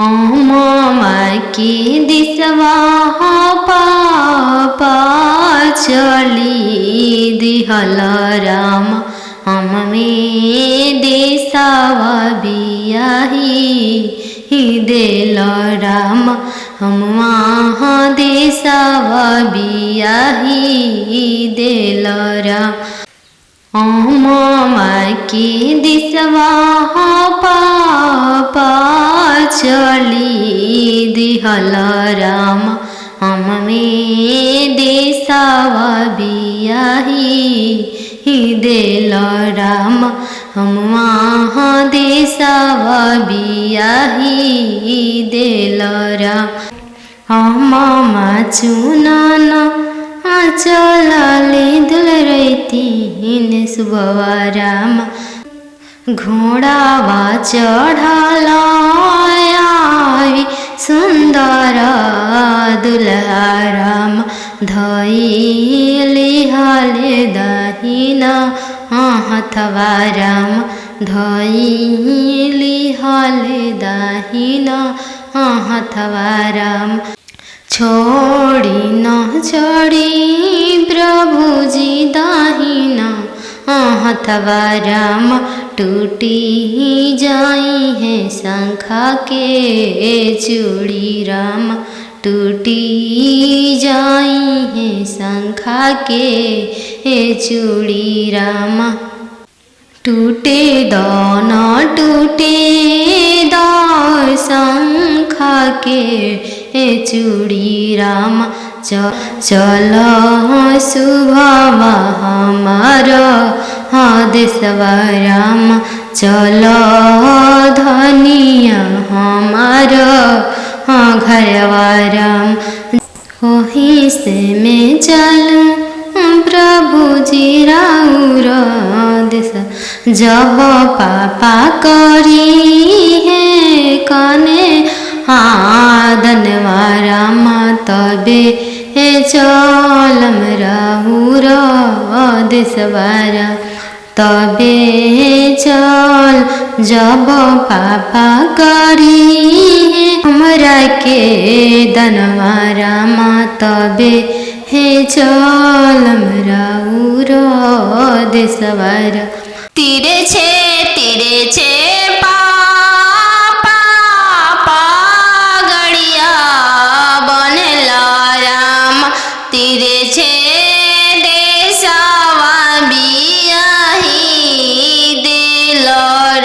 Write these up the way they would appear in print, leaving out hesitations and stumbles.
माकी दिसवा पापा चली दिहल राम हम में देसावा बियाही देल राम हम वहाँ देसावा बियाही देल राम माकी दिसवा पापा चली दिहल राम हम में देसावा बियाही देल राम हम वहाँ देसावा बियाही देल राम मामा चुनान चलाले दुल रहीतीन सुबवा राम घोड़ावा चढ़ालाई सुंदर दुल्हा राम धैली हाले दाहिना हथवा राम धैली हाले दाहिना हथवा राम छोड़ी न छोड़ी प्रभुजी दाहिना हथवा राम टूटी जाई है शंखा के चूड़ी राम टूटी जाई है शंखा के चूड़ी राम टूटे दान टूटे शंखा के चूड़ी राम चल शुभवा हमार देशवा राम चल धनिया हमार घरवा राम वहीं से मैं चलूँ प्रभुजी राउर देश जब पापा करी है कने धनवा राम तबे चलम राउर देशवारा तबे चल जब पापा करी हमरा के धनवा राम तबे चलम राउर देशवारा तीरे छे तीरे छे देसावा बियाही देल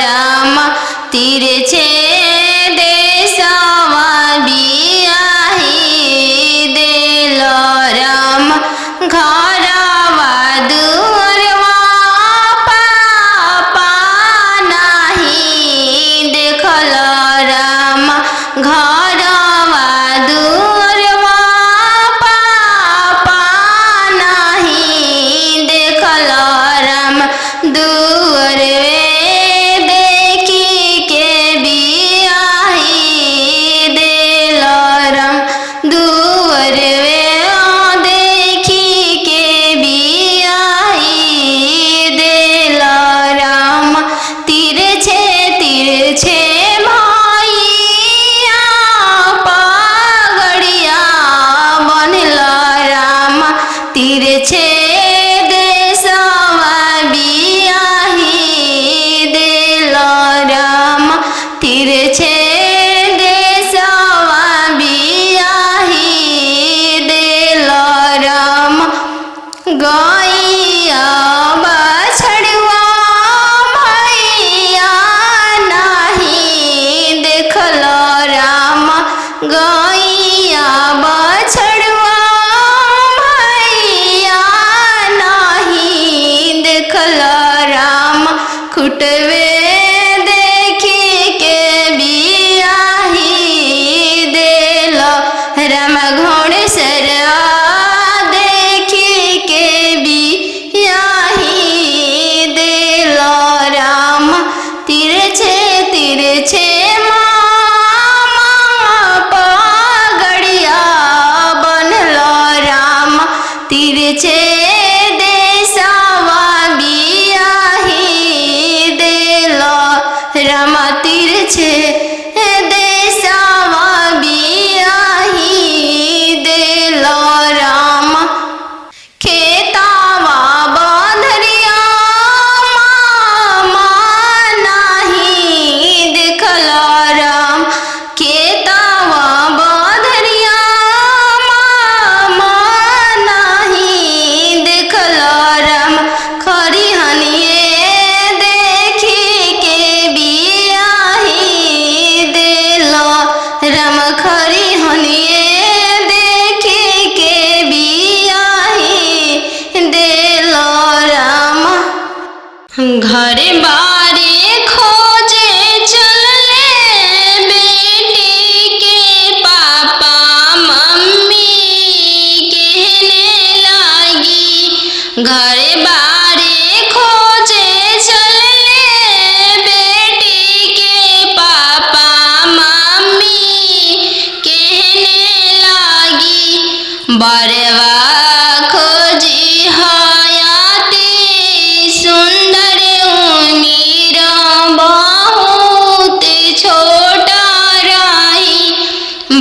राम तीरे छे देसावा बियाही देल राम घरवा दुअरवा पापा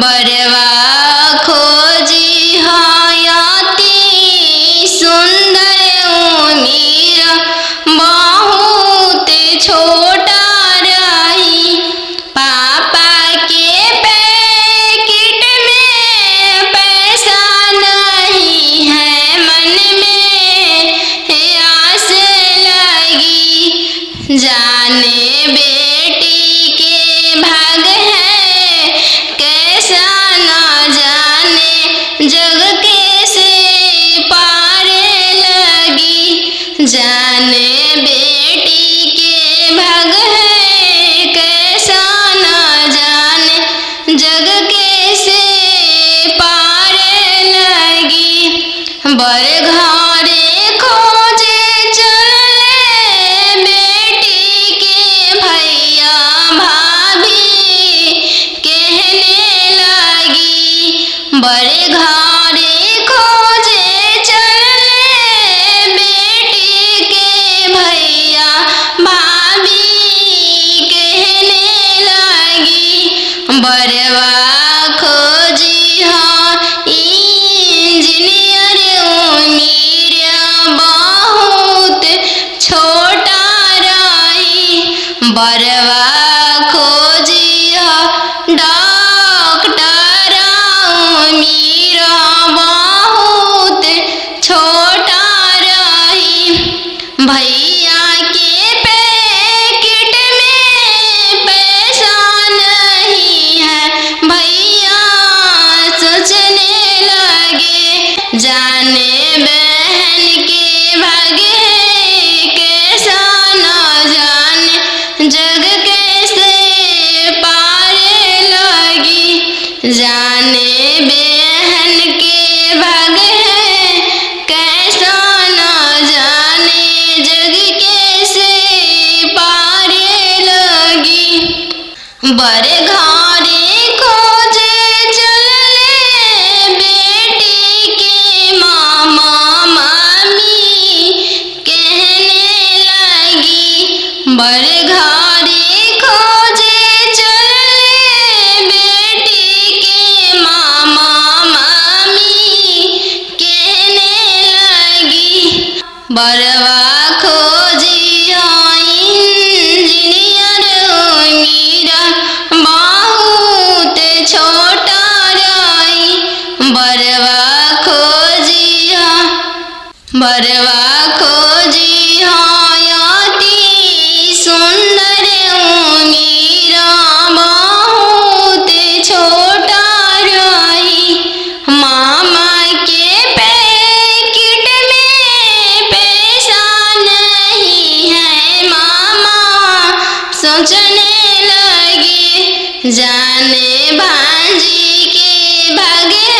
बरवा खोजी हयाती सुंदर उमीर बहुत छोटा रही। पापा के पैकेट में पैसा नहीं है, मन में आस लगी। जाने बेटी के भाग है कैसा न जाने, जग कैसे पार लगी। जाने बेटी के भाग है कैसा न जाने, जग कैसे पार लगी। बर घरे खोजे चले बेटी के भैया भाभी कहने लगी। बड़े घरे खोजे चले बेटी के भैया भाभी कहने लगी। बरवा खोजी हाँ इंजीनियर उमीर बहुत छोटा रही। बरवा खोजी हाँ डॉक्टर उमीर बहुत छोटा रही। भैया के पैकेट में पैसा नहीं है, भैया सोचने लगे। जाने बहन के भागे कैसा न जाने, जग कैसे पार लगी। जाने बहन के भागे कैसा न जाने, जग कैसे पार लगी। बर घरे खोजे चले बेटी के मामा मामी कहने लगी। बर घरे खोजे चले बेटी के मामा मामी कहने लगी। बरवा खोजी हाँ इंजीनियर उमीर बहुत छोटा रही। बरवा खोजी हाँ हयाती सुंदर उमीर बहुत छोटा रही। मामा के पैकेट में पैसा नहीं है, मामा सोचने लगे। जाने भांजी के भागे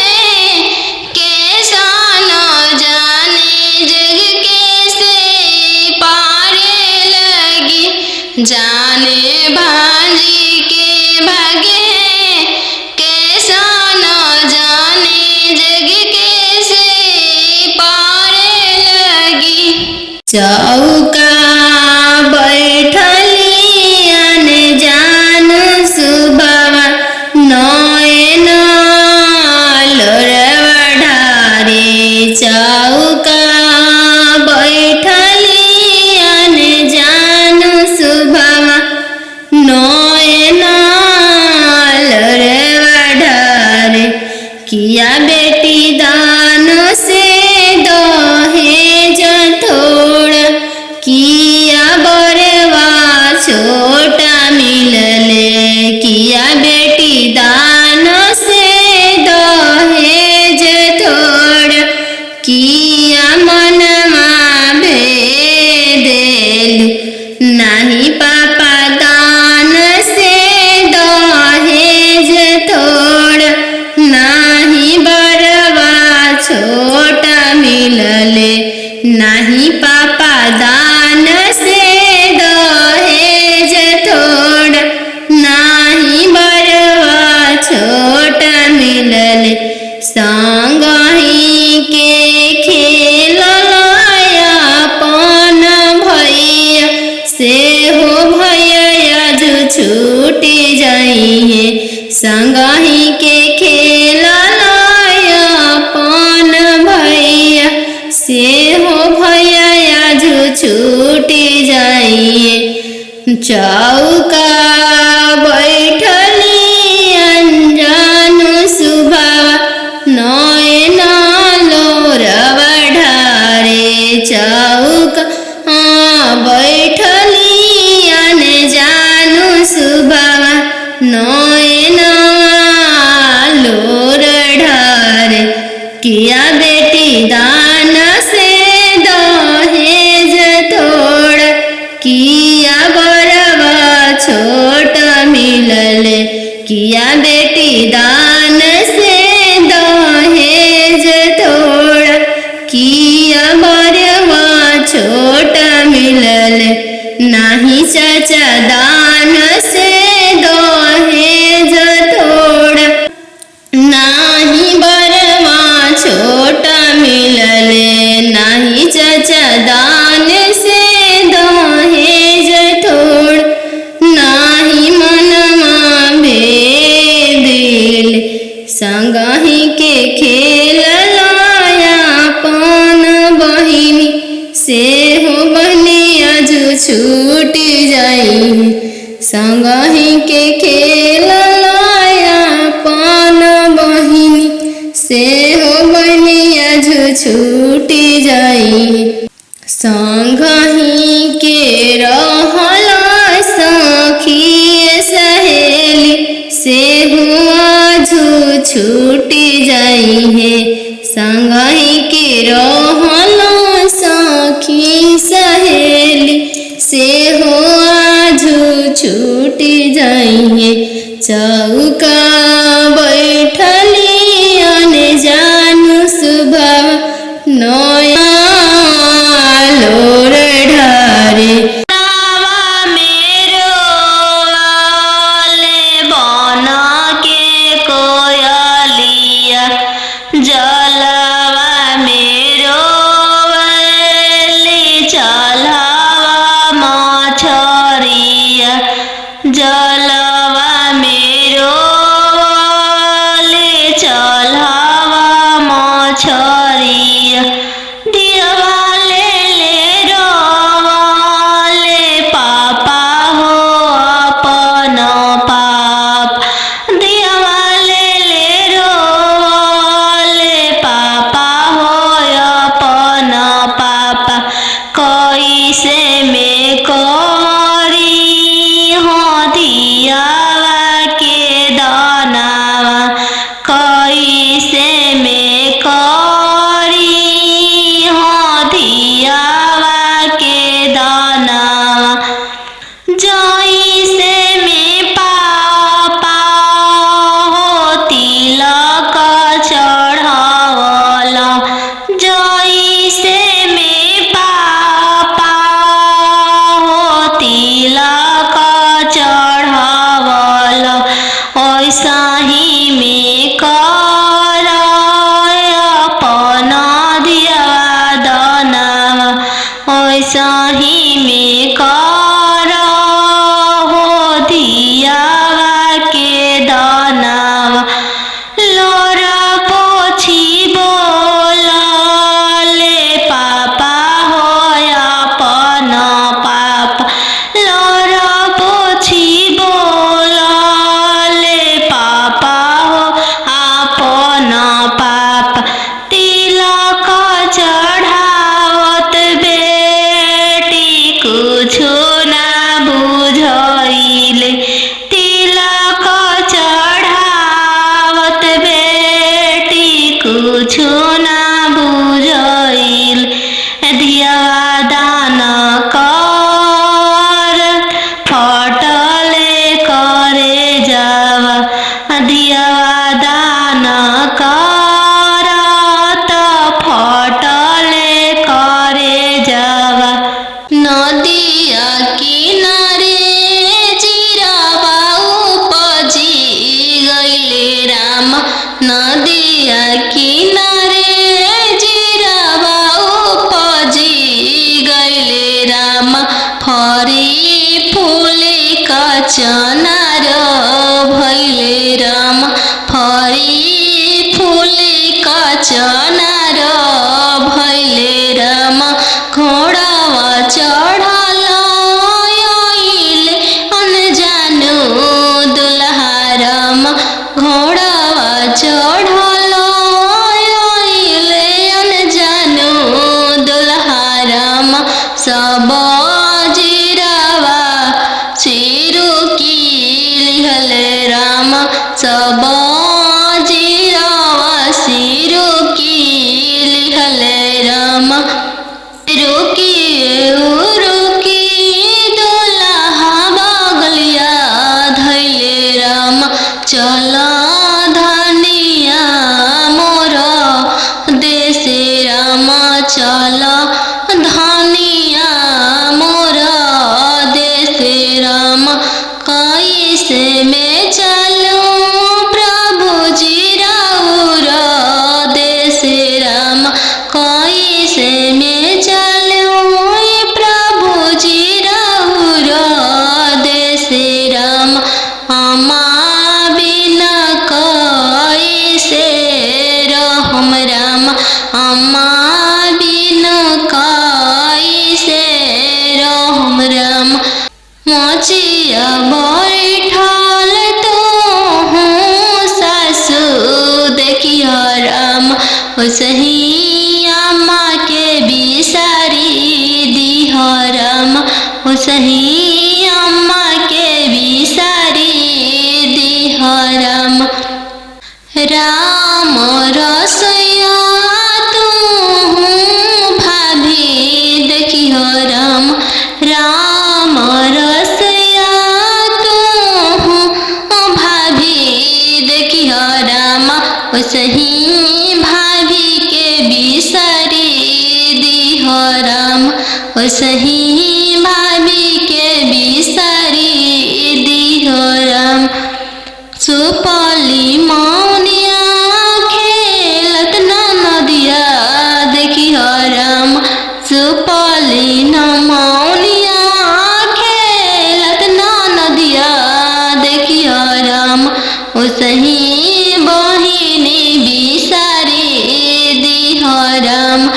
कैसा न जाने, जग कैसे पार लगी। जाने भांजी के भागे कैसा न जाने, जग कैसे पार लगी। चौका बैठली अनजान सुबह नयन लोरवा ढारे। चौका बैठली अनजान सुबह नयन लोरवा ढारे। किया बेटी दान से दहेज थोड़ा, किया बरवा छोटा मिलले। किया बेटी दान से दहेज थोड़ा, किया मनमा भेदेलु। नहीं पापा दान से दहेज थोड़ा, नहीं बरवा छोटा मिलले। नहीं पापा दान से दहेज थोड़ा, नहीं बरवा छोटा मिलले। संगही के खेललाया पन भैया से हो भैया जो छूट जाइए। संगही के खेललाय अपन भैया से हो भैया आजू छूटी जाइए चौका बैठली अनजानु सुभावा नयन लोरवा ढारे चौका बैठली अनजानु सुभावा नयन लोर ढारे किया बेटी दान से दहेज थोड़ किया बड़वा छोट मिलले किया बेटी दान से दहेज थोड़ किया बड़वा छोट मिलले नाही चाचा दान से दहेज थोड़ नाही बड़वा छोट मिलले नाही चाचा दान से दहेज थोड़ नाही मनवा भेदिल संगही के खेललाया अपन बहिनी से हो बहनी आजू छूटी जाई संगही के खेललाया अपन बहिनी से हो बहनी आजू छूटी जाई संगही के रहला सखी सहेली से आजू छूटी जाई है संगही के रहला सखी सहेली से हो आजू छूटी जाई है चौका बैठली अनजानु सुभाव नया लोर ढारे जलवा मेरो चलावा मछरिया जलवा मेरो चलावा मछरिया दिवाले ले रोवाले पापा हो अपन पाप दिवाले ले रोवाले पापा हो अपन पापा कैसे में करी हो दियावा के दानावा कैसे में करी हो दियावा के दानावा जैसे में पापा हो तिलक चढ़ावला जैसे में पापा हो तिलक चढ़ावला ऐसा ही में कर अपन दिया दानावा ऐसा ही में कर हो दियावा के दानावा लोरा पोछी बोलाले पापा हो अपन पापा लोरा पोछी बोलाले पापा हो अपन पापा तिलक चढ़ावत बेटी राम घोड़ावा चढ़ल आइले अनजानो दुल्हा राम सब जीरावा सिरु की लिहल राम सब जीरावा सिरु की लिहल राम रुकी रुकी दुल्हा बगलिया धैले राम चल धनिया मोर देश राम चल धनिया मोर देश राम कैसे में चलूं प्रभु जी राउर देश राम कैसे में चलूं प्रभु जी राउर देश राम अम्मा बिना कैसे रहम राम अम्मा बिना कैसे रहम राम मोचिया बैठल तो हूँ सासु देखिया राम सही अम्मा के बिसारी दिह राम सही अम्मा के बिसारी दिह राम राम रसैया तू भाभी देखिह राम राम रसैया तू भाभी देखिह राम सही भाभी के बिसारी दिह राम सही भाभी के बिसारी दिह राम सुपली मौनिया खेलत नदिया देखिह राम सुपली मौनिया खेलत नदिया देखिह राम सही बहिनी बिसारी दिह राम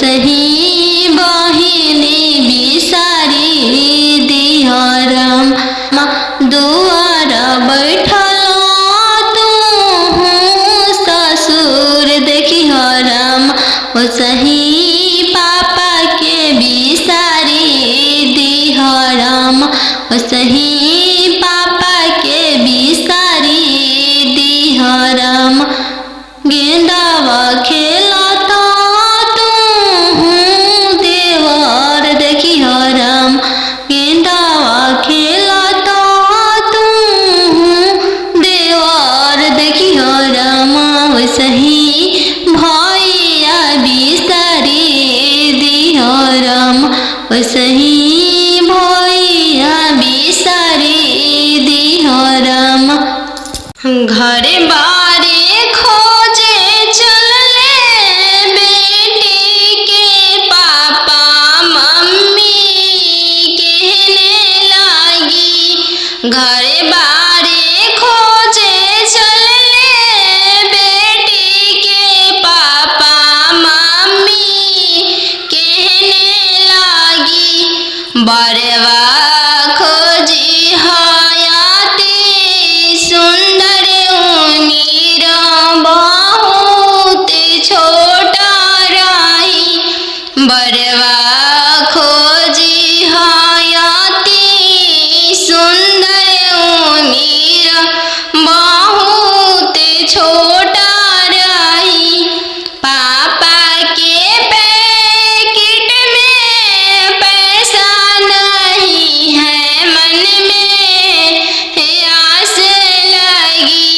सही बहिनी बिसारी दिह राम दुआर बैठल तू ससुर देखिह राम सही पापा के बिसारी दिह राम सही पापा के बिसारी दिह राम गेंदावा खेलता तू देवर देखिह राम गेंदावा खेलता तू देवर देखिह राम सही भैया बिसारी दिह राम सही भैया बिसारी दिह राम घरे बारे खोजे चलले बेटी के पापा मम्मी कहने लागी घरे बारे खोजे चलले बेटी के पापा मम्मी कहने लागी बरवा खोजी हयाती सुंदर उमीर बहुत छोटा रही बरवा खोजी हयाती सुंदर उमीर बहुत छोटा रही पापा के पैकेट में पैसा नहीं है मन में आस लगी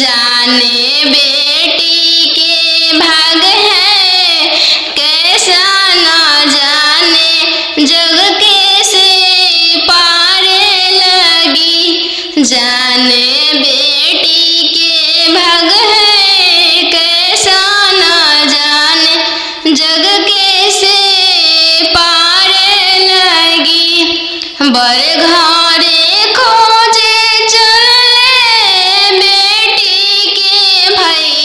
जाने बेटी के भाग है कैसा ना जाने जग कैसे पार लगी जाने बेटी के भाग है कैसा ना जाने जग कैसे पार लगी बर घरे खोजे चले बेटी के भैया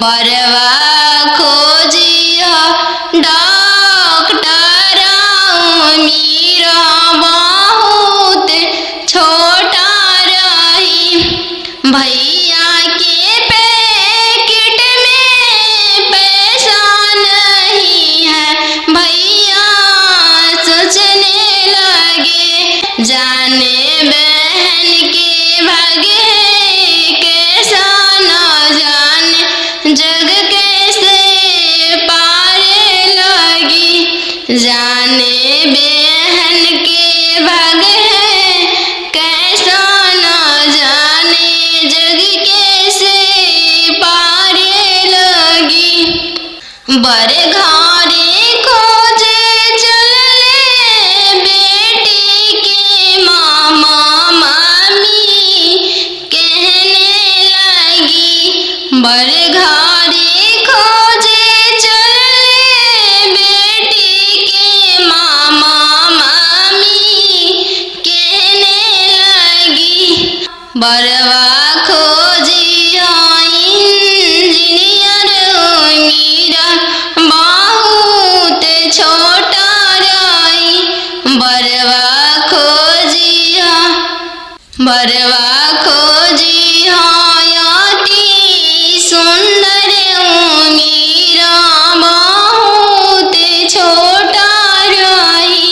बरवा खोजिया डॉक्टर मीरा बहुत छोटा रही। भैया के पैकेट में पैसा नहीं है, भैया सोचने लगे जाने बहन के भाग्य कैसा न जाने जग कैसे पारे लगी। जाने बहन के भाग्य कैसा न जाने जग कैसे पारे लगी। बर घरे खोजे चलले बेटी के मामा मामी कहने लगी। बर घरे खोजे चलले बेटी के मामा मामी कहने लगी। बरवा खोजिया इंजीनियर मीरा बहुत छोटा रही। बरवा खोजिया अति सुंदर मीरा बहुत छोटा रही।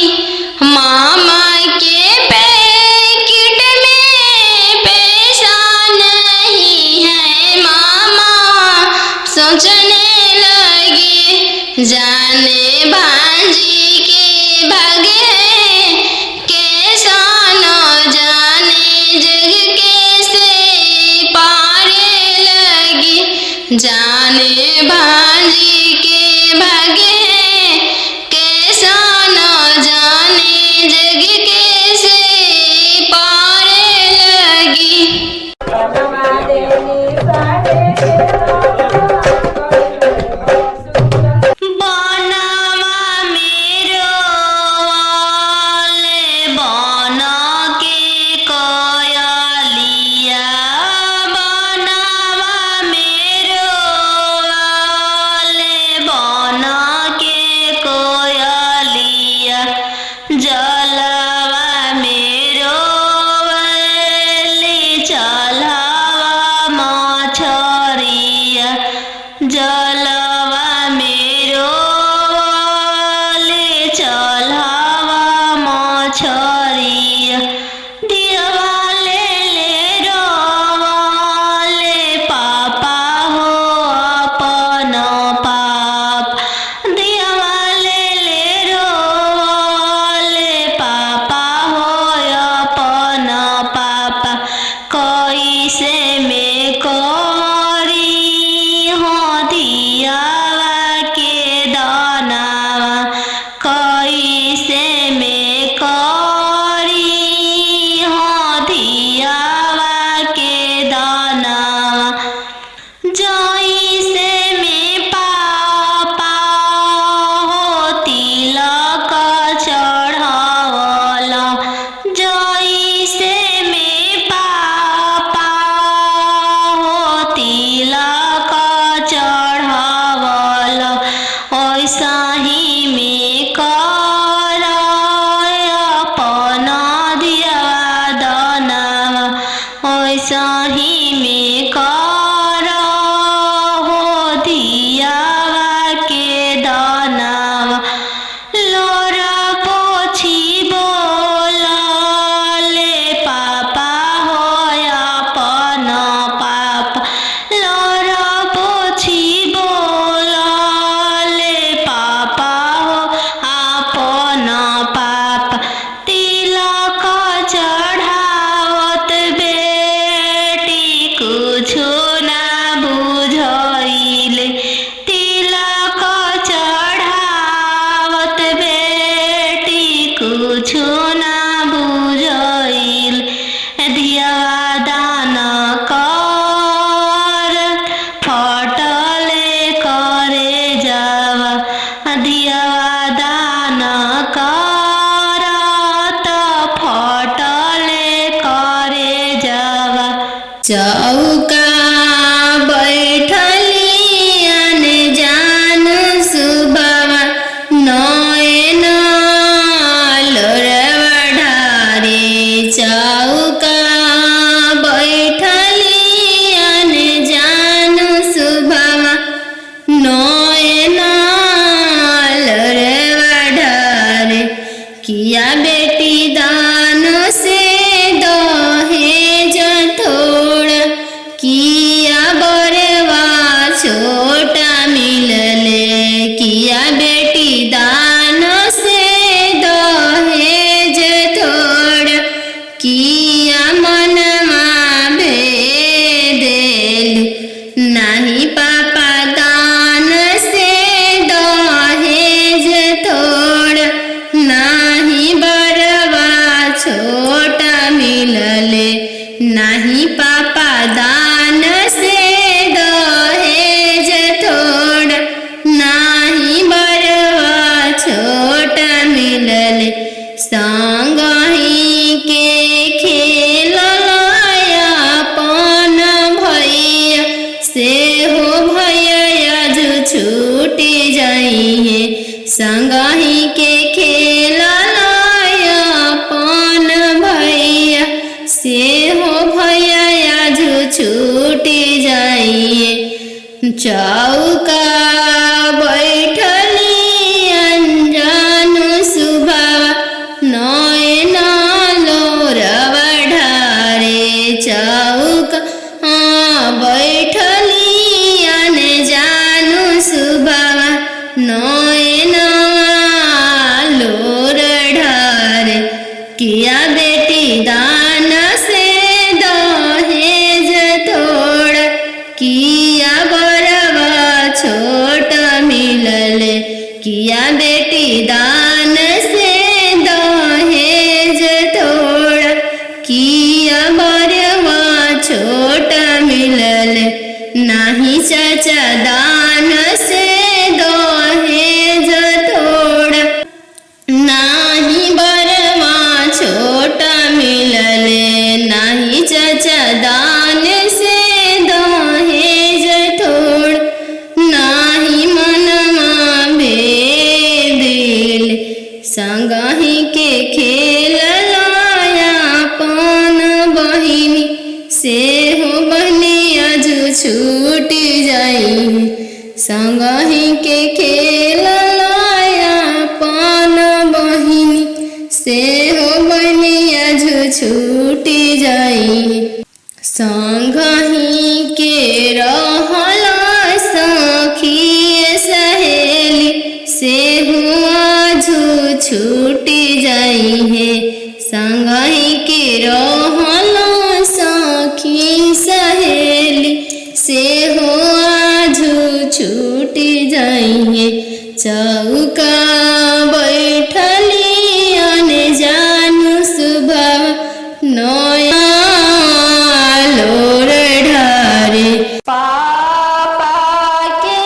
मामा के पैकेट में पैसा नहीं है, मामा सोचने लगे जाने भांजी के भाग्य कैसा न जाने जग कैसे पारे लगी। जाने भांजी के भाग्य कैसा न जाने जग कैसे पारे लगी। बनवा मेरो वाले बन के कोयलिया। बनवा मेरो वाले बन के कोयलिया। जलवा मेरो वाले चलवा मछरिया। जलवा मेरो वाले चलवा मछरिया। दिवाले ले रोवाले पापा हो अपन पाप। दिवाले ले रोवाले पापा हो अपन पापा। कैसे में करी हो दियावा के दानावा। कैसे में करी हो दियावा के दानावा। जैसे में पापा हो तिलक चढ़ावला। जैसे में पापा हो तिलक चढ़ावला। ऐसा ही में कर अपन दियावा दानावा। ऐसा ही में कर हो दियावा के दानावा। लोरा पोछी बोलाले पापा हो अपन पापा। लोरा पोछी बोलाले पापा हो अपन पापा। तिलक चढ़ावत बेटी कुछो ना बुझाइले। तिलक चढ़ावत बेटी कुछो ना बुझाइले। दियावा दान कर फटले करे जावा। दियावा दान कर त फटले करे जावा। चौका बैठली छोटा मिलले किया बेटी दान से दहेज थोड़ा किया मनमा भेदेलु नाही पापा दान से दहेज थोड़ा नाही बरवा छोटा मिलले नाही पापा दान से दहेज थोड़ा नाही बरवा छोटा मिलले संगही के खेललाया पन भैया से हो भैया जो छूटी जाई है संगही के खेललाया पन भैया से हो भैया जो छूटी जाई है चौका बैठली अंजानु सुभावा नयन लोरवा ढारे चौका बैठली अनजानु सुभावा नयन लोर ढारे किया बेटी दान से दहेज थोड़ा किया बरवा छोटा मिलले किया बेटी दान से दहेज थोड़ा किया बरवा छोटा मिलले नाही चाचा दान से दहेज थोड़ा नाही बरवा छोटा मिलले नाही चाचा दान से दहेज थोड़ा नाही मनमा भेदिल संगही के खेललाया पन बहिनी से हो बनिया जो छूटी जाई संगही के खेललाया पन बहिनी से हो बनिया जो छूटी जाई संगही के रहला सखी सहेली से हुआ जो छूटी जाई है संगही के रहला सखी सहेली से हुआ जो छूटी जाई है चौका बैठली अनजानु सुभाव नया लोर ढारे पापा के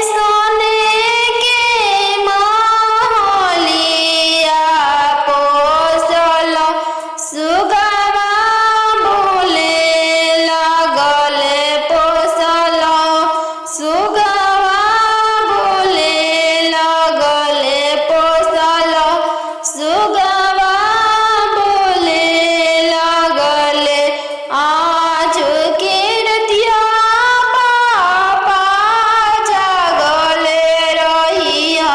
सोने के महलिया पोसल सुगवा बोले लगले पोसल सुगवा बोले लगले पोसल सुगवा बोले लगले आज के रतिया पापा जागले रहिया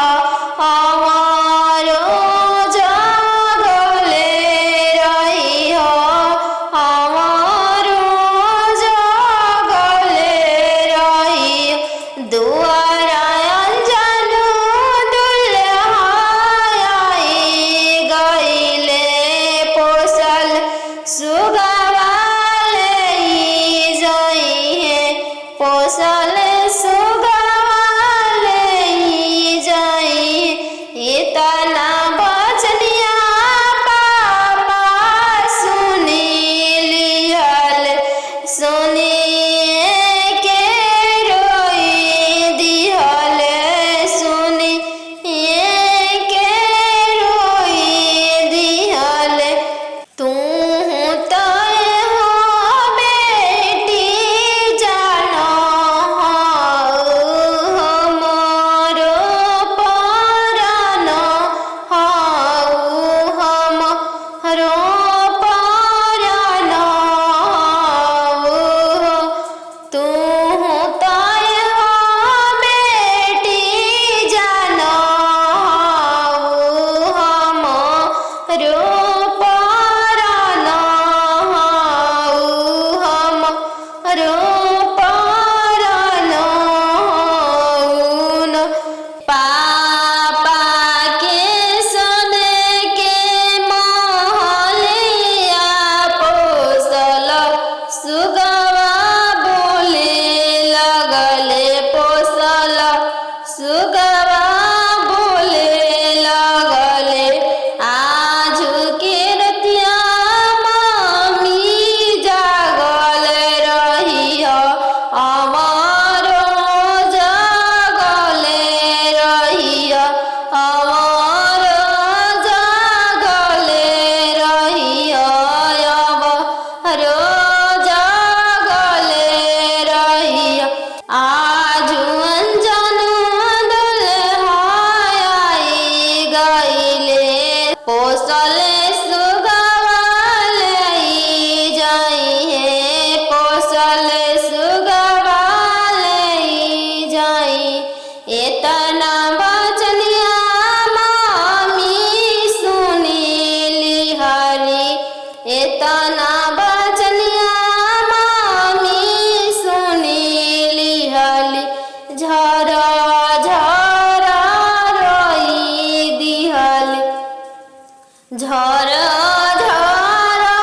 हमारो जागले रहिया हमारो जागले रहिया दुआरा अंजनु दुल्हाई गईले पोसल सुगवाले जाई है पोसल सुगवाले जाई इतना बचनिया पापा सुनी लिहल सुनिए के रोई दिहल सुनिए के रोई दिहल तू तय हो बेटी जानो आजू अनजानू दुल्हाई गईले पोसले सुगवाले जाई है पोसले सुगवाले जाई एतना बचनिया मामी सुनीली हरी एतना बचनिया मामी सुनीली हली झरा झरा रोई दिहली झरा झरा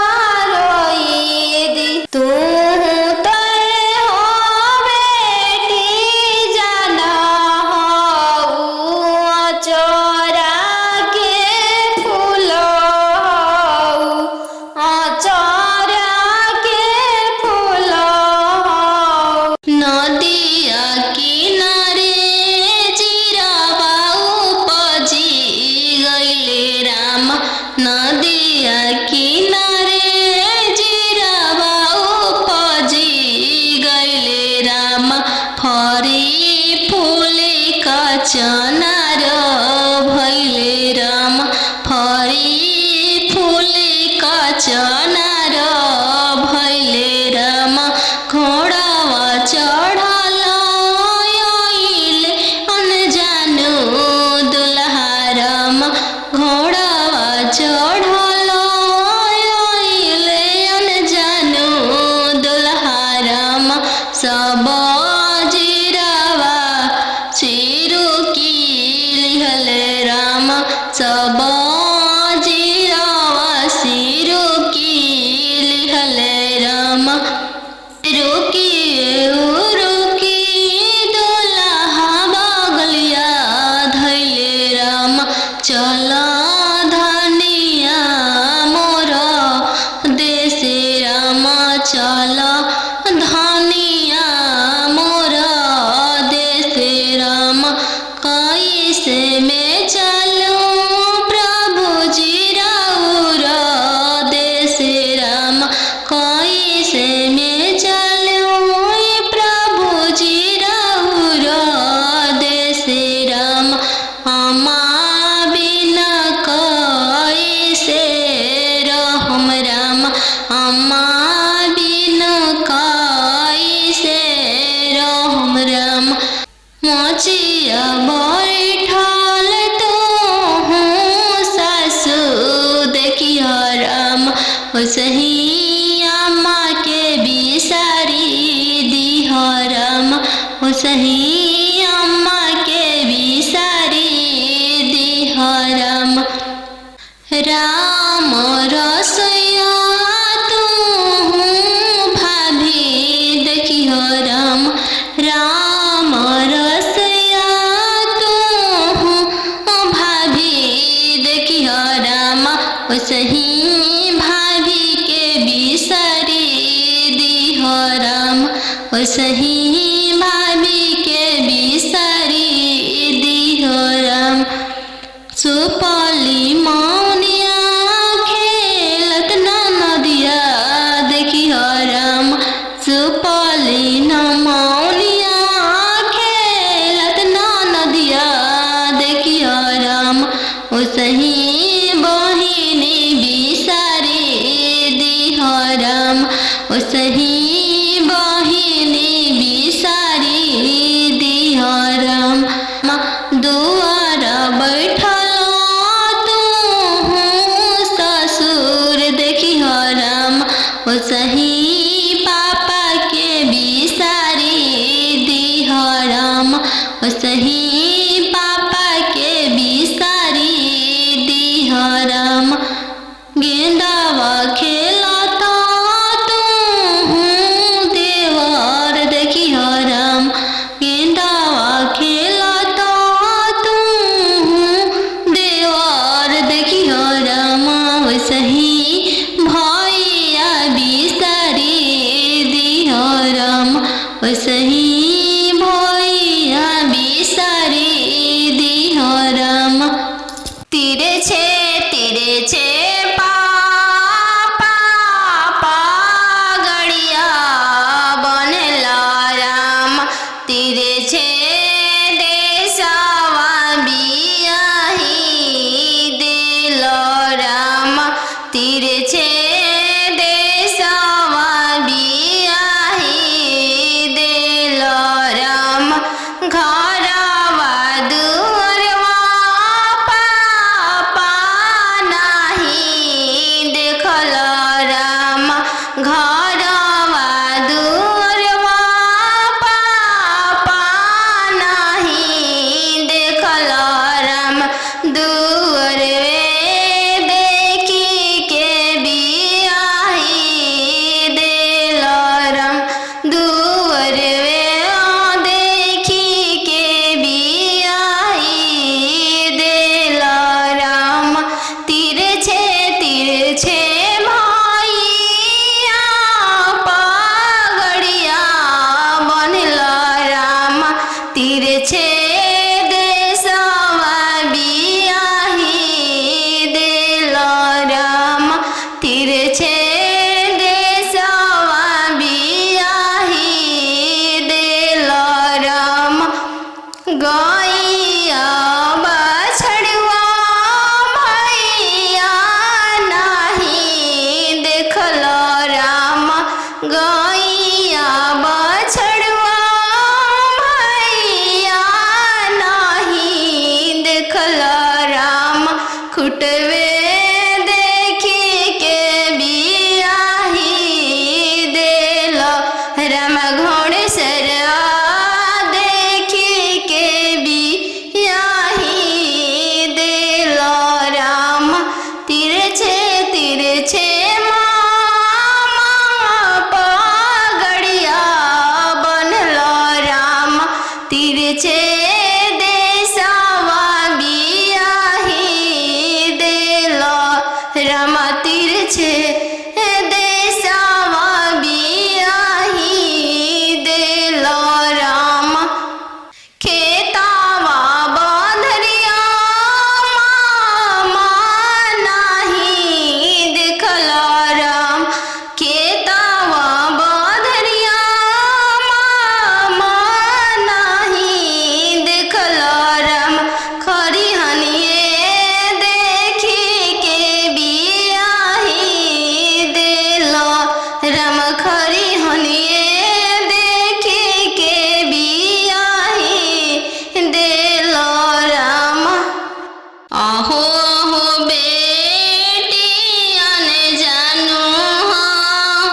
रोई दी तू तय हो बेटी जाना हो चोरा के फूल चोरा के फूल नदिया किनारे जिरावा उपजी गईले राम नदिया किनारे जिरावा उपजी गईले राम फरी फूले का चनार भैले राम फरी फूले का चनार भैले राम घोड़ावा चढ़ल आइले अनजानु दुल्हा राम घोड़ावा चढ़ल आइले अनजानु दुल्हा राम सब जिरावा चिरू की लिहले राम सब जिरावा सिरू की लिहले राम रुकी रुकी दुल्हा बगलिया धैले राम चल धनिया मोर देशे राम चल धनिया मोर देशे राम कैसे में चलूं प्रभु जी राउर देशे राम कैसे में चलूं प्रभु जी राउर देशे राम अमा बिना कैसे रहम राम अमा बिना कैसे रहम राम मोचिया बैठल तो हूँ सासु देखिया राम सही अम्मा के बिसारी दिह राम सही अम्मा के बिसारी दिह राम राम रसोया तू भाभी देखिह राम राम रसोया तू भाभी देखिह राम सही भाभी के बिसारी दिह राम सही भाभी के बिसारी दिह राम सुपली मौनिया खेलत नदिया देखिह राम सुपली न मौनिया खेलत नदिया देखिह राम सही बहिनी बिसारी दिह राम सही बहिनी बिसारी दिह राम दुआर बैठल तू ससुर देखिह राम सही पापा के बिसारी दिह राम सही पापा के बिसारी दिह राम गेंदावा खेलता तू देवर देखिह राम गेंदावा खेलता तू देवर देखिह राम सही भैया बिसारी दिह राम सही भैया बिसारी दिह राम तीरे छे पापा पागड़िया बनेला राम गैया बछड़ुआ भैया नहीं देखल राम गैया बछड़ुआ भैया नहीं देखल राम खुटवे देखी के बियाही देल राम घोड़सरवा देखी के बियाही देल राम तिरछे तिरछे पगड़िया बनल राम तिरछे देशवा बियाही देल राम तिरछे देशवा बियाही देल राम खेतावा बंधरिया मामा नहीं देखल राम खेतावा बंधरिया मामा नहीं देखल राम खरिहनिए देखी के बियाही देल राम खरिहनिए देखी के बियाही देल राम अहो अहो बेटियन जानू हाँ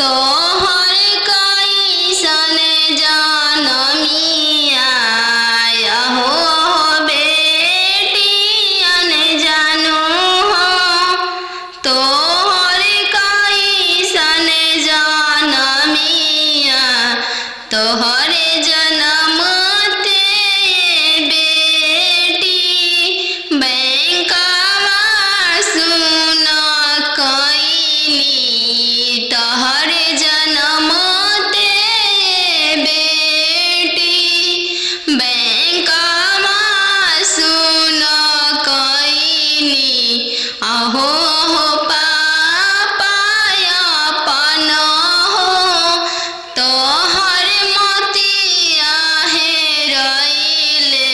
तोहर कैसन जनमिया अहो अहो बेटियन जानू हाँ तोहर कैसन जनमिया तोहरे जनम ते बेटी बैंकवा सुन कैनी तोहरे जनम ते बेटी बैंकवा सुन कैनी अहो हो पापा अपन हो तोहर मोतिया हेरैले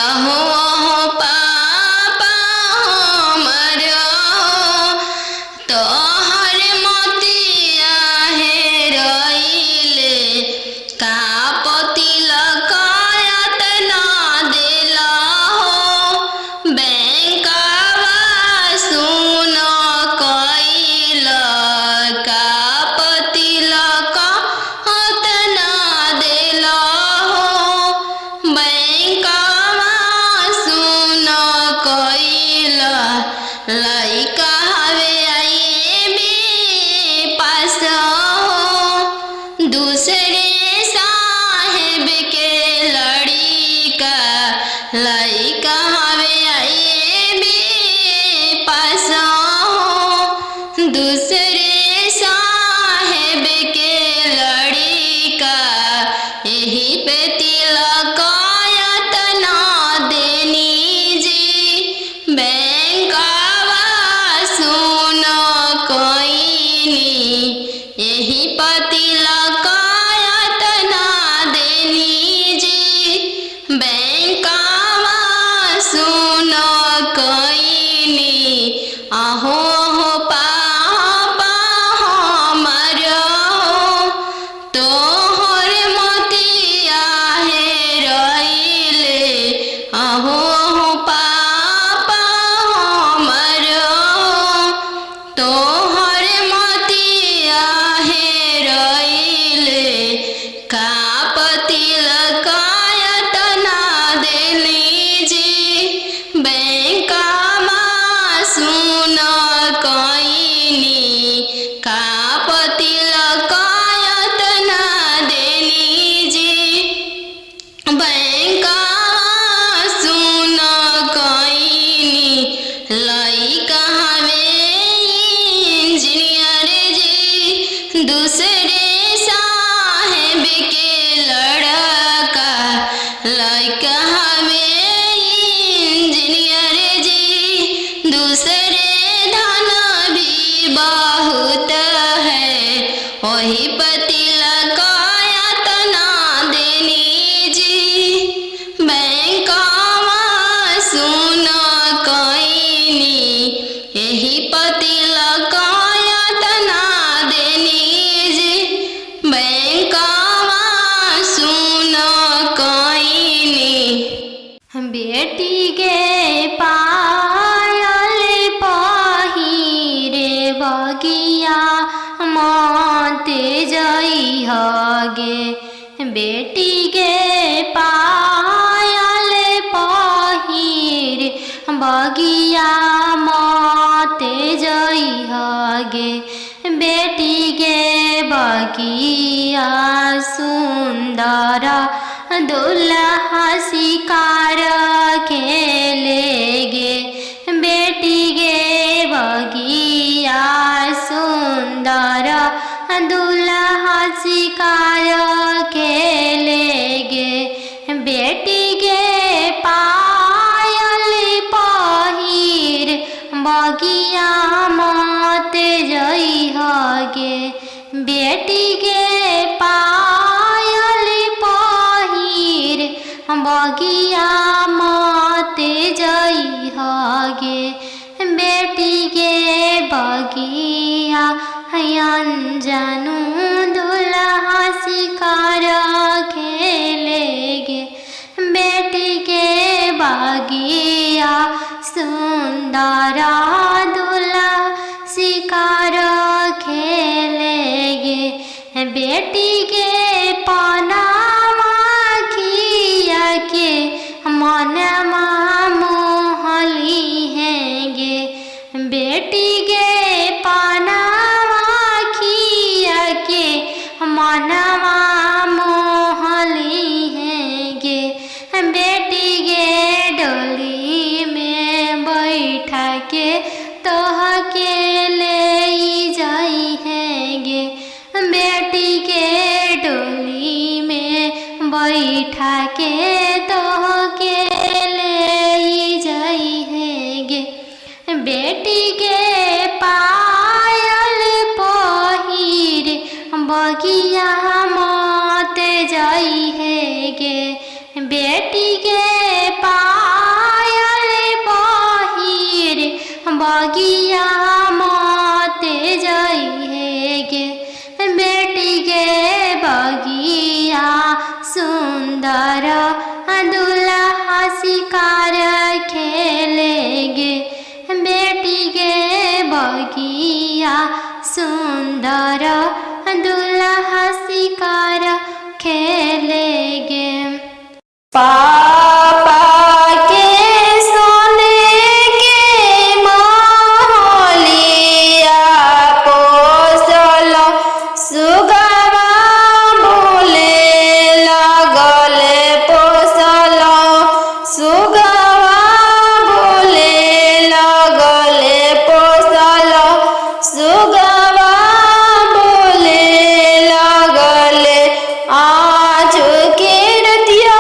अहो अहो पापा हमर हो तोहर मोतिया हेरैले का पतिलक यातना देला हो बैंकवा सुन कैल का पतिलक यातना देला हो बैंकवा सुन कैल लइका हवे आईबी पास हो दूसरे साहेब के लड़िका लइका हवे आईबी पास हो दूसरे साहेब के लड़िका यही पे तिलक यातना देनी जी बैंकवा सुन कैनी यही पे तिलक यातना देनी जी बैंकवा सुन कैनी अहो हो पापा हमर हो तोहर मोतिया हेरैले अहो हो पापा हमर हो तोहर मोतिया हेरैले का पतिलक यातना देली जी बैंकवा सुन कैनी का पतिलक यातना देली जी बैंकवा सुन कैनी लइका हवे इंजीनियर जी दूसरे साहेब के लड़ बेटी गे पायल पहिर बगिया मते जइहगे बेटी गे बगिया सुंदर दुल्हा शिकार खेलेगे बेटी गे बगिया सुंदर दुल्हा शिकार खेलेगे बेटी गे पायल पहिर बगिया मते जइहगे बेटी गे पायल पहिर बगिया मते जइहगे बेटी गे बगिया अनजानु दुल्हा शिकार खेलेगे बेटी गे बगिया सुंदर दुल्हा शिकार खेलेगे बेटी गे पनामा खिया के मनमा मोहली हैगे बेटी गे पनामा खिया के मनवा मोहली हैगे बेटी गे डोली में बैठा के तोह के ले जाई हैगे बेटी के डोली में बैठा के तोह के ले जाई हैगे बेटी के पायल पहिर बगिया मते जाई हैगे बेटी के पायल पहिर बगिया मते जाई हैगे बेटी के बगिया सुंदर दुल्हा शिकार खेलेगे बेटी के बगिया सुंदर दुल्हा शिकार खेलेगे पापा के सोने के महलिया पोसल सुगवा बोले लगले पोसल सुगवा बोले लगले पोसल सुगवा बोले लगले आज के रतिया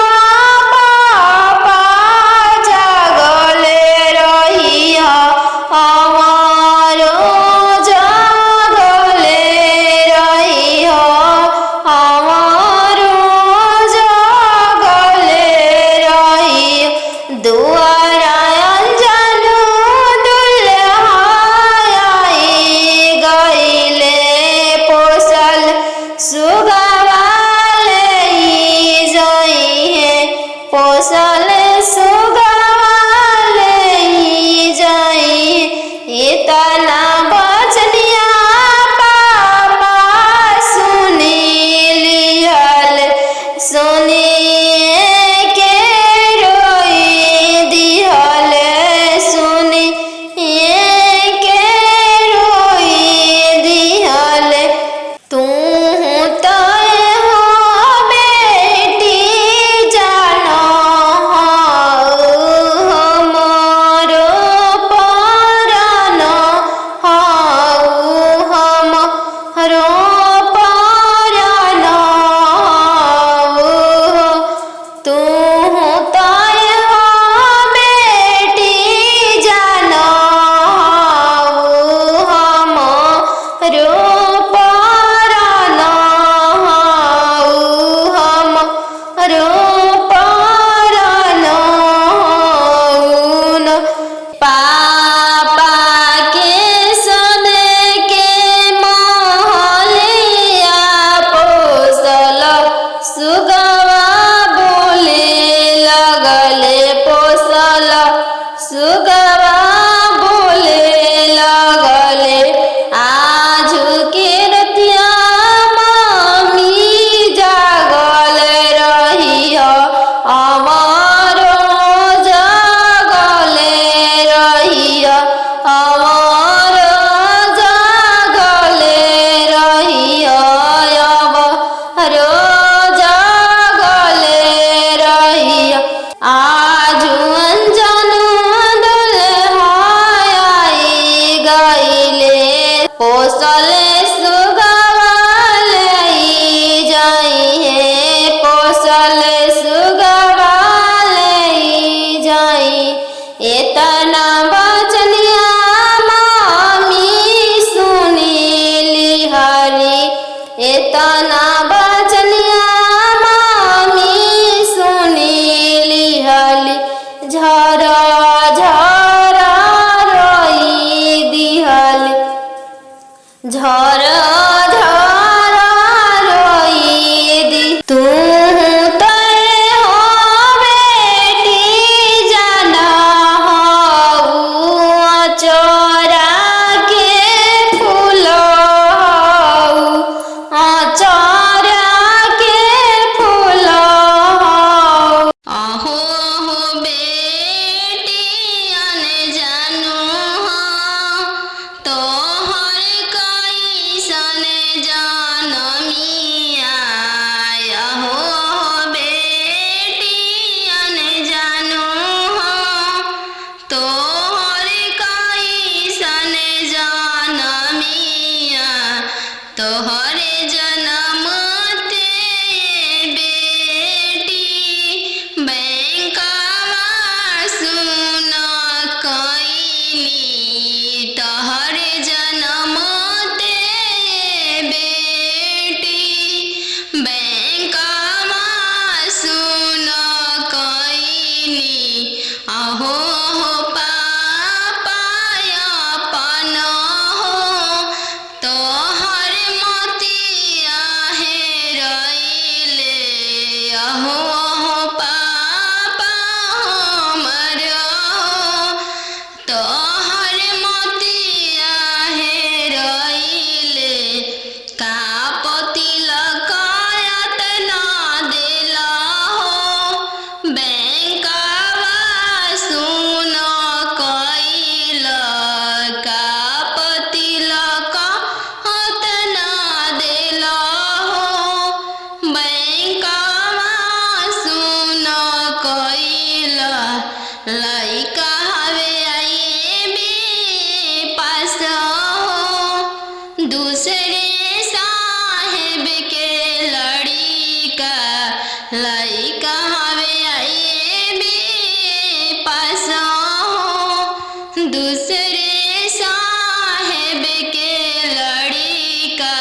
लइका हवे आइए बी पास हो दूसरे साहेब के लड़िका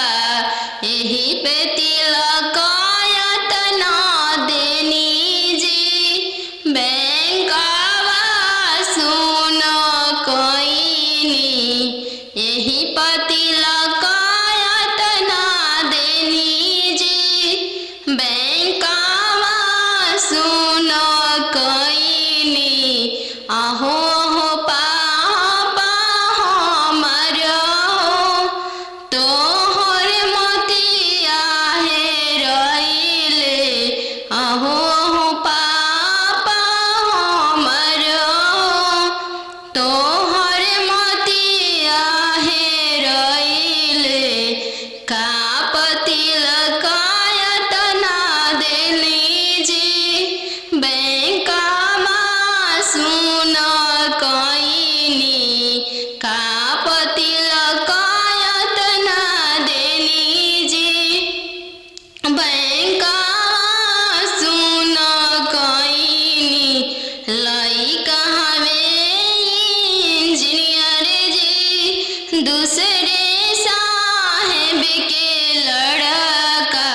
यही पे तिलक तना देनी जी बैंकवा सुन कोइनी यही पतिलक तना देनी जी बैंकवा सुन कोइनी आहो हो पापा हमर तोहर मोतिया हेरइले आहो हो पापा हमर तोहर मोतिया हेरइले का पतिलक तना देली जी बैंकवा सुन कोइनी का पतिलक तना देली जी बैंकवा सुन कोइनी लइका हवे इंजीनियर जी दूसरे साहेब के लड़का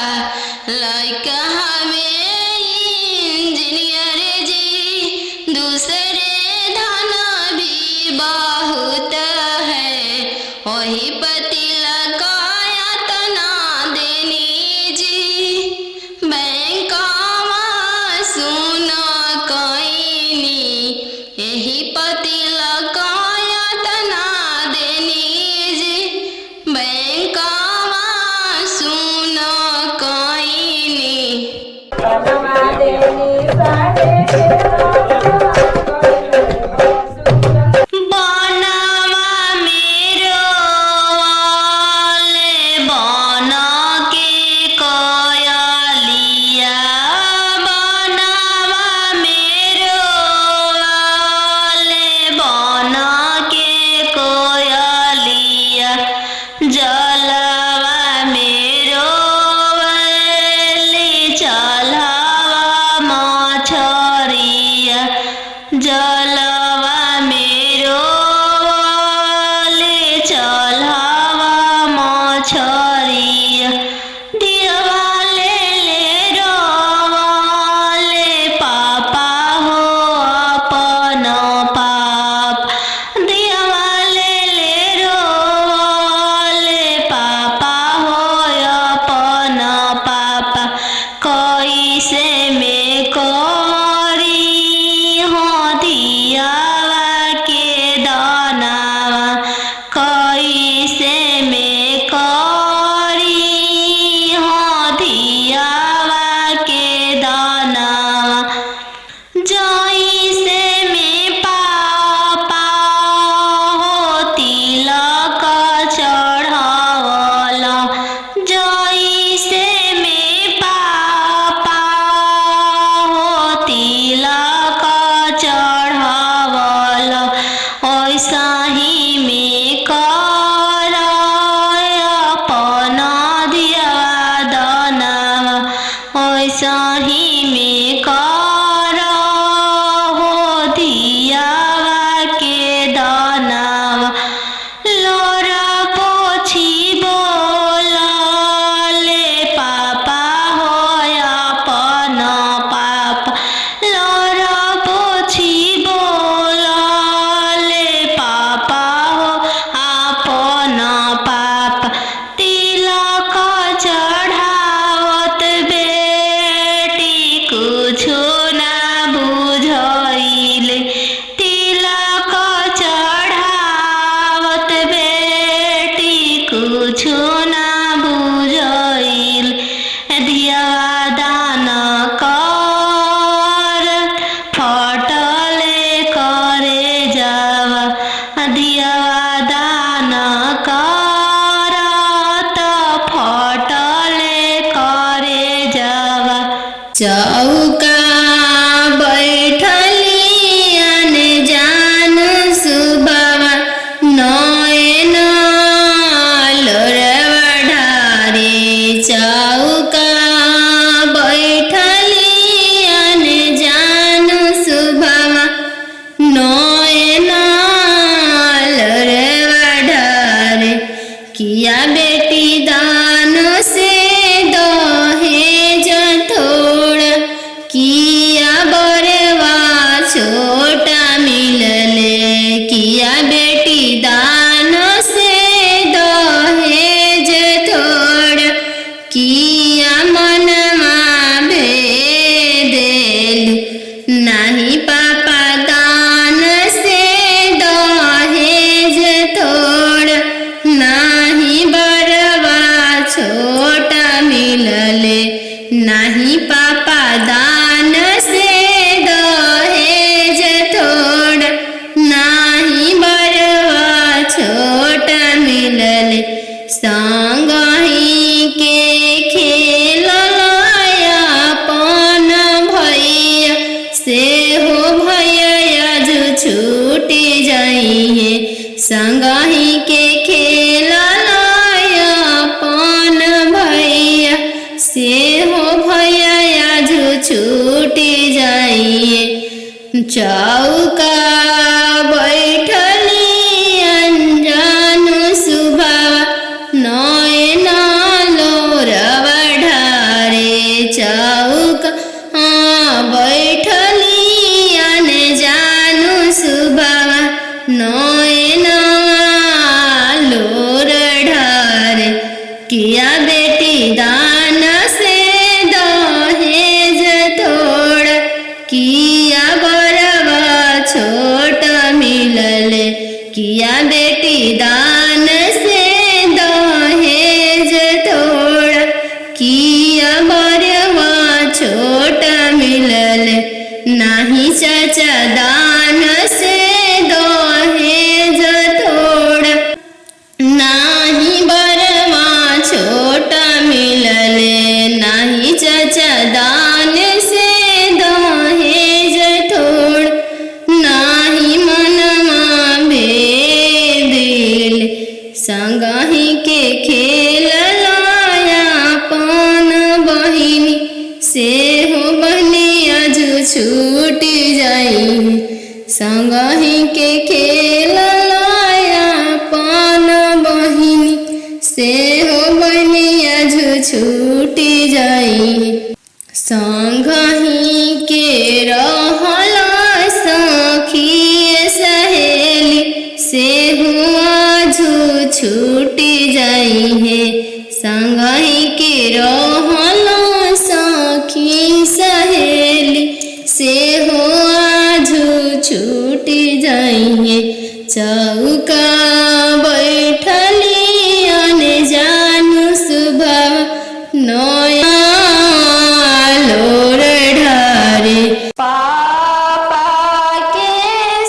लइका हवे इंजीनियर जी दूसरे धन भी बहुत है वही पतिलक तना देनी जी बैंकवा सुन कोइनी यही पतिलक तना देनी जी बैंकवा सुन कोइनी बनवा मेरो वाले बन के कोयलिया बनवा मेरो वाले बन के कोयलिया जलवा मेरो वाले चलवा मछरिया जलवा मेरो वाले चलवा मछरिया दिवाले ले रोवाले पापा हो अपन पाप दिवाले ले रोवाले पापा हो अपन पापा कैसे में करी हो दियावा के दानावा कैसे में करी हो दियावा के दानावा जैसे में पापा हो तिलक चढ़ावला जैसे में पापा हो तिलक चढ़ावला ऐसा ही में कर अपन दियावा दानावा ऐसा ही में कर हो दियावा के दानावा लोरा पोछी बोलाले पापा हो अपन पापा लोरा पोछी बोलाले पापा हो अपन पापा तिलक चढ़ावत बेटी कुछो ना बुझइले तिलक चढ़ावत बेटी कुछो ना बुझइले दियावा दान कर फटले करे जावा दियावा दान कर त फटले करे जावा चौका बैठलियन जान सुबवा नयन लोरवा ढारे चौका बैठलियन संगही के खेलला अपन भैया से हो भैया आज छूटी जाइए चौका बैठली अनजान सुबावा नयन लोरवा ढारे चौका बैठली अनजान सुबावा नयन लोर ढारे किया बेटी दान से दहेज तोड़ किया बरवा छोट मिलल किया बेटी दान से दहेज तोड़ किया बरवा छोट मिलल नाही चाचा दान से दहेज तोड़ नाही बरवा छोट मिलल नाही चाचा दान से दहेज तोड़ नाही मनमा भेदिल संगही के खेलला अपन बहिनी से हो बहनी आज छूटी जाई संगही के खेलला अपन बहिनी से हो बहनी आज छूटी जाई संगही के रहला सखी सहेली से हुआ छूटी जाई है संगही के रहला सखी सहेली से हुआ छूटी जाई है चौका बैठली अनजान सुबह नया लोर ढारे पापा के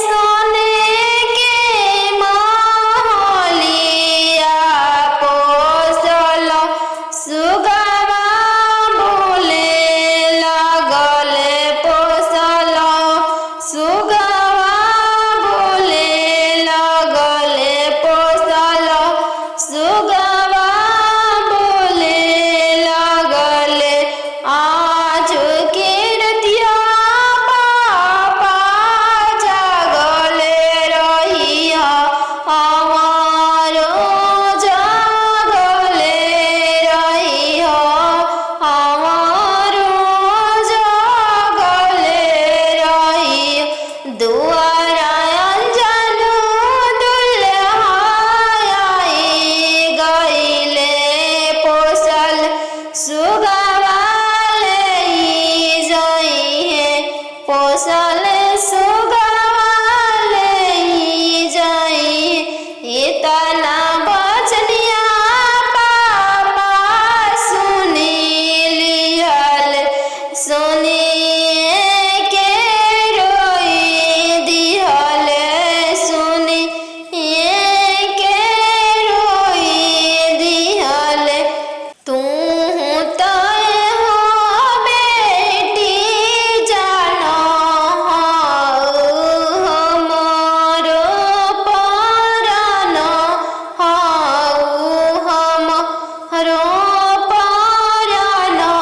सोने के महलिया पोसल सुगवा बोले लगले पोसल सुगवा बोले लगले पोसल सुगवा बोले लगले आज के रतिया पापा जागले रहिया हमारो जागले रहिया हमारो जागले रहिया दुआरा अंजनु दुल्हाई गईले पोसल सुगवाले जाई है पोसल सुगवाले जाई इतना बचनिया पापा सुनी लिहल सुनिए के रोई दिहल सुनिए के रोई दिहल तू तय हो बेटी जानो हमारो परानो हमारो परानो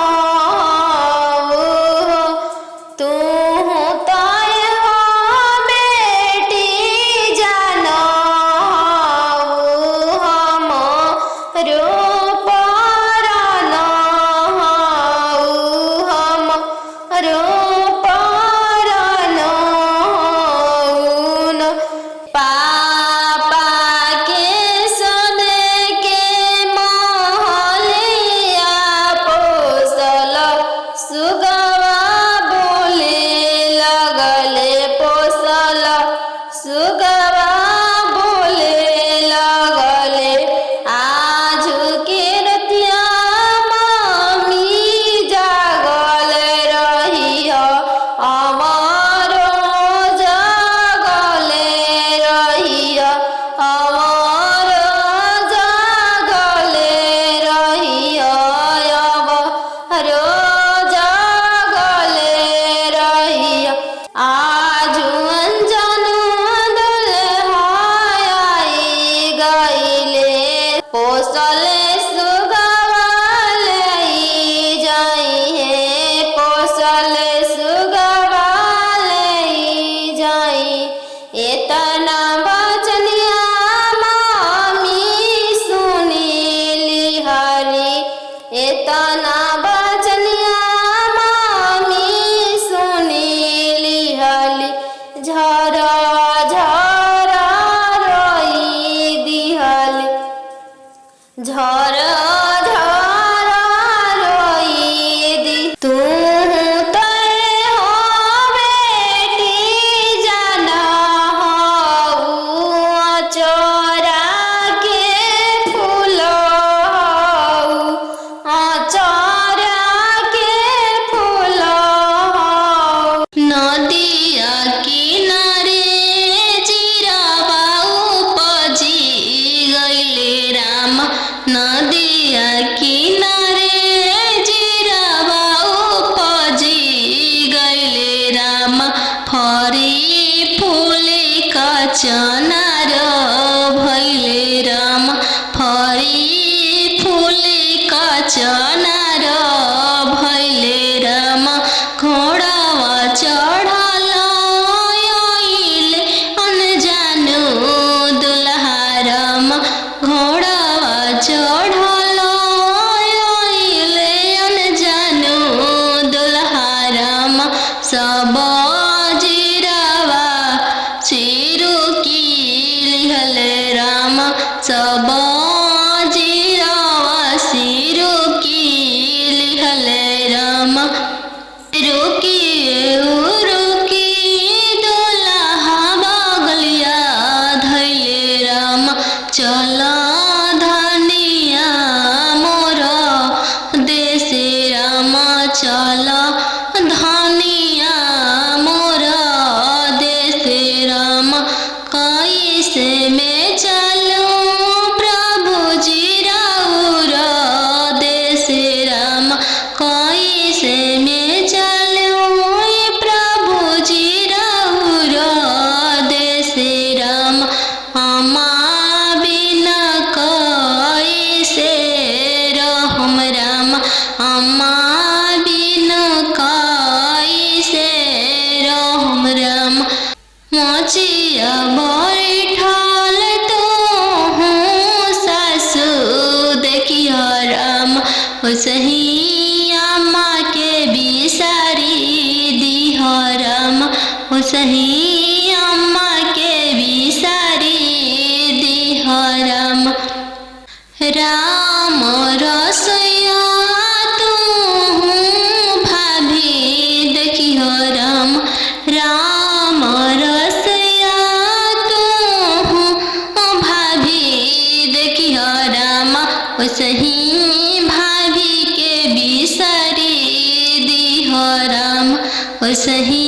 ओसही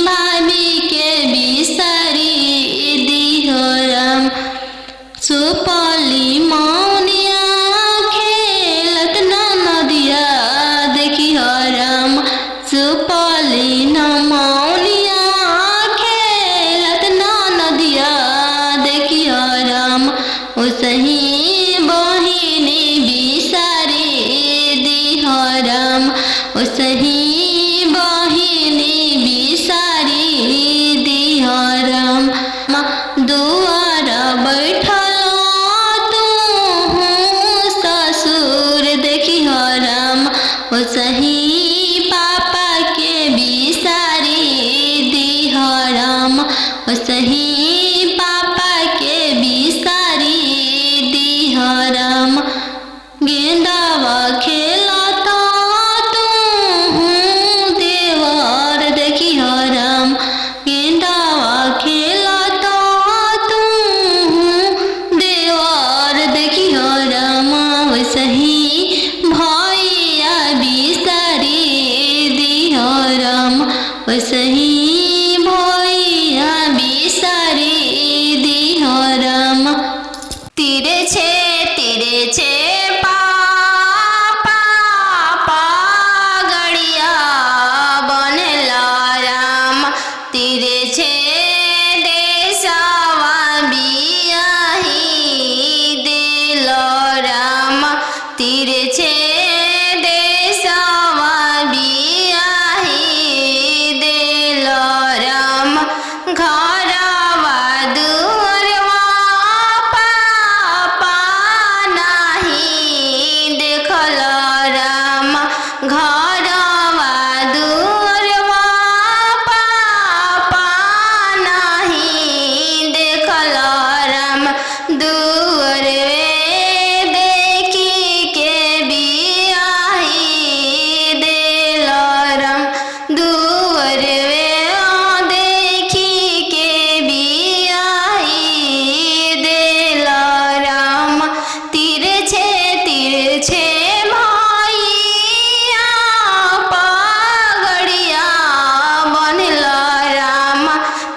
भाभी के बिसारी दिहो राम। सुपली मौनिया खेलत न नदिया देखिहो राम। सुपली न मौनिया खेलत न नदिया देखिहो राम। ओसही बहिनी बिसारी दिहो राम। ओसही बहिनी बिसारी दिहो राम। दुआर बैठल तू ससुर देखिहो राम। ओसही पापा के बिसारी दिहो राम। ओसही पापा के बिसारी दिहो राम। गेंदावा खेलत तू देवर देखिहो राम। गेंदावा खेलत तू देवर देखिहो राम। ओसही भैया बिसारी दिहो राम। ओसही भैया बिसारी दिहो राम। तीरे छे पापा पागड़िया बनला राम। तीरे छे देशवा बियाही दिलो राम। तीरे छे देशवा बियाही दिलो राम। घरवा दुअरवा पापा नाही देखल राम। घरवा दुअरवा पापा नाही देखल राम। दुअरवे देखी के बियाही दिल राम। दुअरवे देखी के बियाही दिल राम। तीरे छे भैया पागड़िया बनला राम।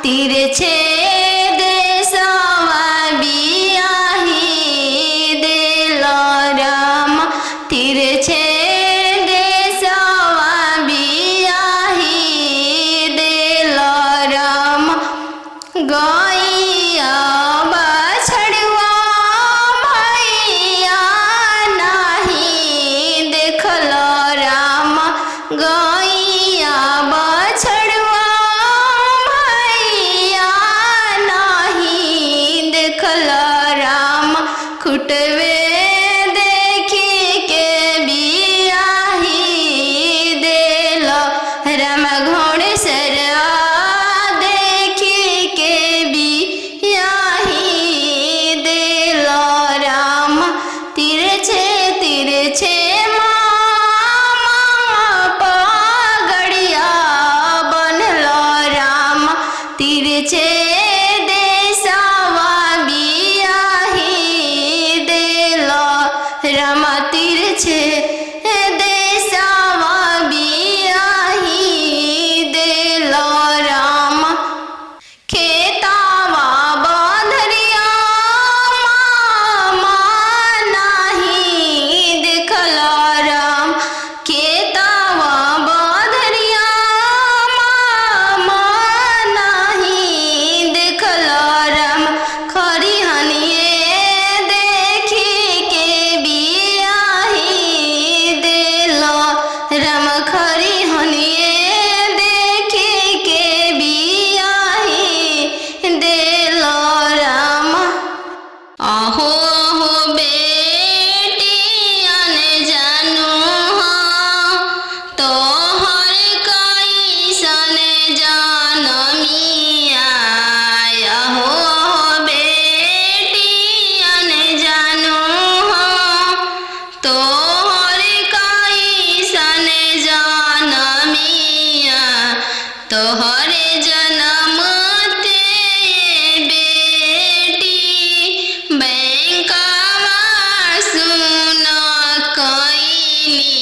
तीरे छे देशवा बियाही दिल राम। तीरे छे देशवा बियाही दिल राम। गैया बछड़वा भैया नाही देखल राम। गैया बछड़वा भैया नाही देखल राम। खुटवे देखी के बियाही दिल राम। घोड़सरवा देखी के बियाही दिल राम। तीरे छे मामा पागड़िया बनला राम। तीरे छे देशवा बियाही दिल राम। तीरे छे देशवा बियाही दिल राम। खेतावा बंधरिया मामा नाही देखल राम। खेतावा बंधरिया मामा नाही देखल राम। खरिहनिए देखी के बियाही दिल राम। खरिहनिए देखी के बियाही दिल राम। आहो आहो बेटियन जानू हाँ तोहर कैसन जनमिया। आहो आहो बेटियन जानू हाँ तोहर कैसन जनमिया। तोहरे जनम ते बेटी बैंकवा सुन कईनी।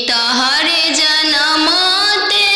तोहरे जनम ते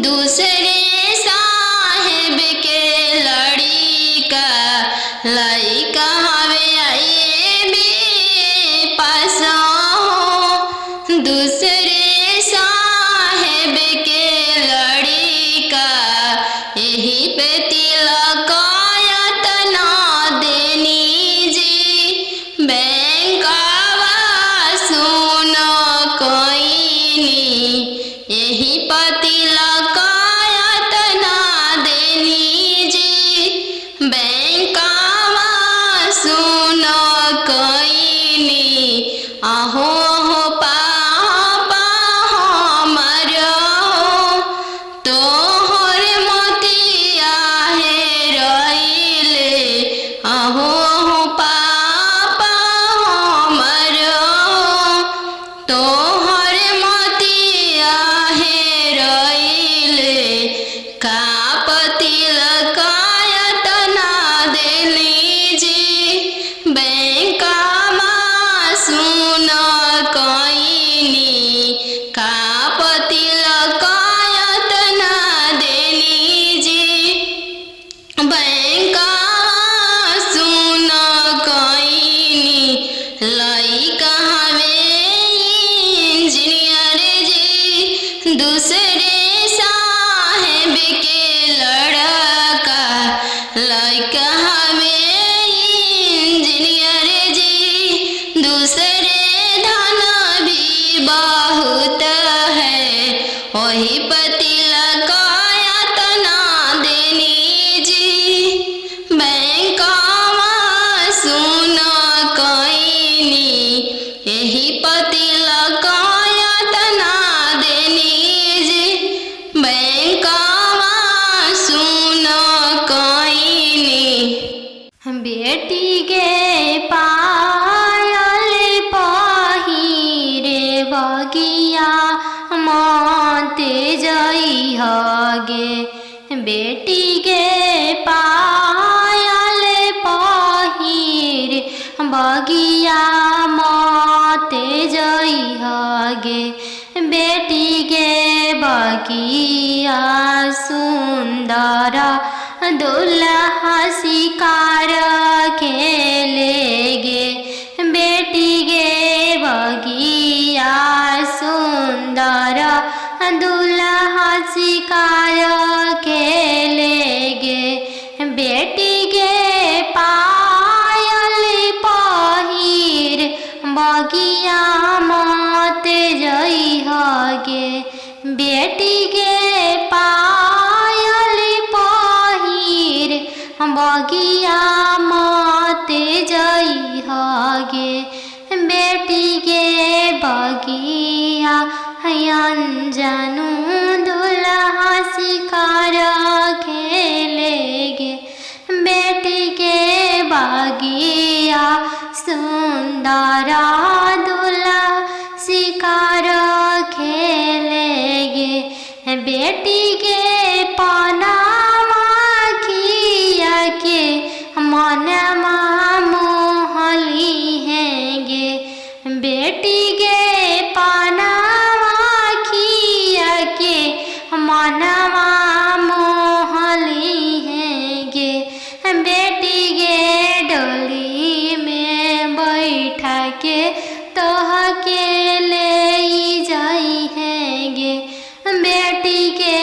दूसरे साहेब के लड़का लड़का हवे आए बे पास हो। दूसरे साहेब के लड़का यही पे तिलक तना देनी जी। बैंकवा सुन कोइनी यही पति लकायतना देनी जी। बैंकवा सुन कोइनी आहो हो पापा हमर हो। तोहर मोतिया है रइले आहो हो पापा हमर हो। तोहर मोतिया है रइले का तिलकायतना देली जी। बैंकवा सुन कोइनी का तिलकायतना देली जी। बैंकवा सुन कोइनी लइका हवे इंजीनियर जी। दूसरे साहेब के लड़का लइका हवे इंजीनियर जी। दूसरे धन भी बहुत है वही पति लकायतना देनी जी। बैंकवा सुन कोइनी यही पति लकायतना देनी जी। बैंकवा सुन कोइनी बेटी के पायल पहिरे बगिया मत जइहगे। बेटी के पायल पहिरे बगिया मत जइहगे। बेटी के बगिया सुंदर दुल्हा शिकार खेलेगे। बेटी के बगिया सुंदर दुल्हा शिकार खेलेगे। बेटी के पायल पहिर बगिया मत जइहगे। बेटी के पायल पहिर बगिया मत जइहगे। बेटी के बगिया अनजानू दुल्हा शिकार खेलेगे। बेटी के बगिया सुंदर दुल्हा शिकार खेलेगे। बेटी के पनामा खिया के मनमा मोहली हैगे। बेटी के पनामा खिया के मनमा मोहली हैगे। बेटी के डोली में बैठा के तोह के ले जाई हैगे। बेटी के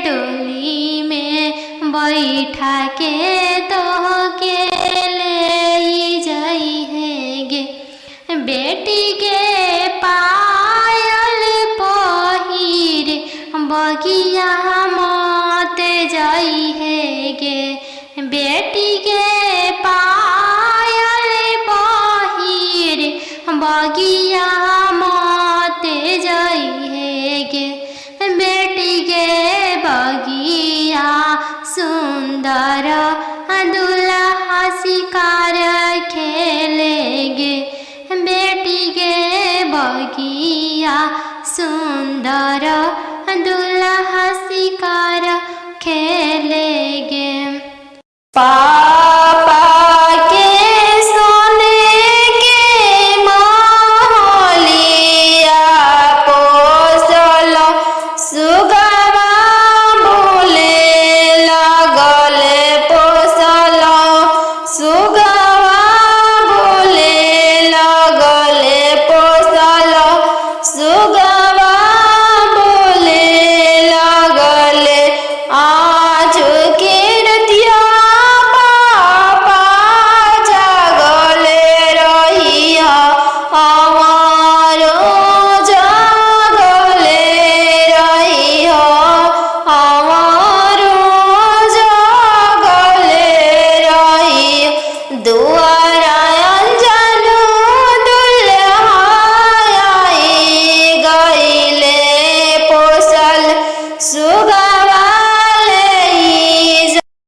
डोली में बैठा के तोह के ले जाई हैगे। बेटी के पायल पहिर बगिया मत जाई हैगे। बेटी के पायल पहिर बगिया मत जाई हैगे। बेटी के बगिया सुंदर दुल्हा शिकार खेलेगे। बेटी के बगिया सुंदर दुल्हा शिकार खेलेगे।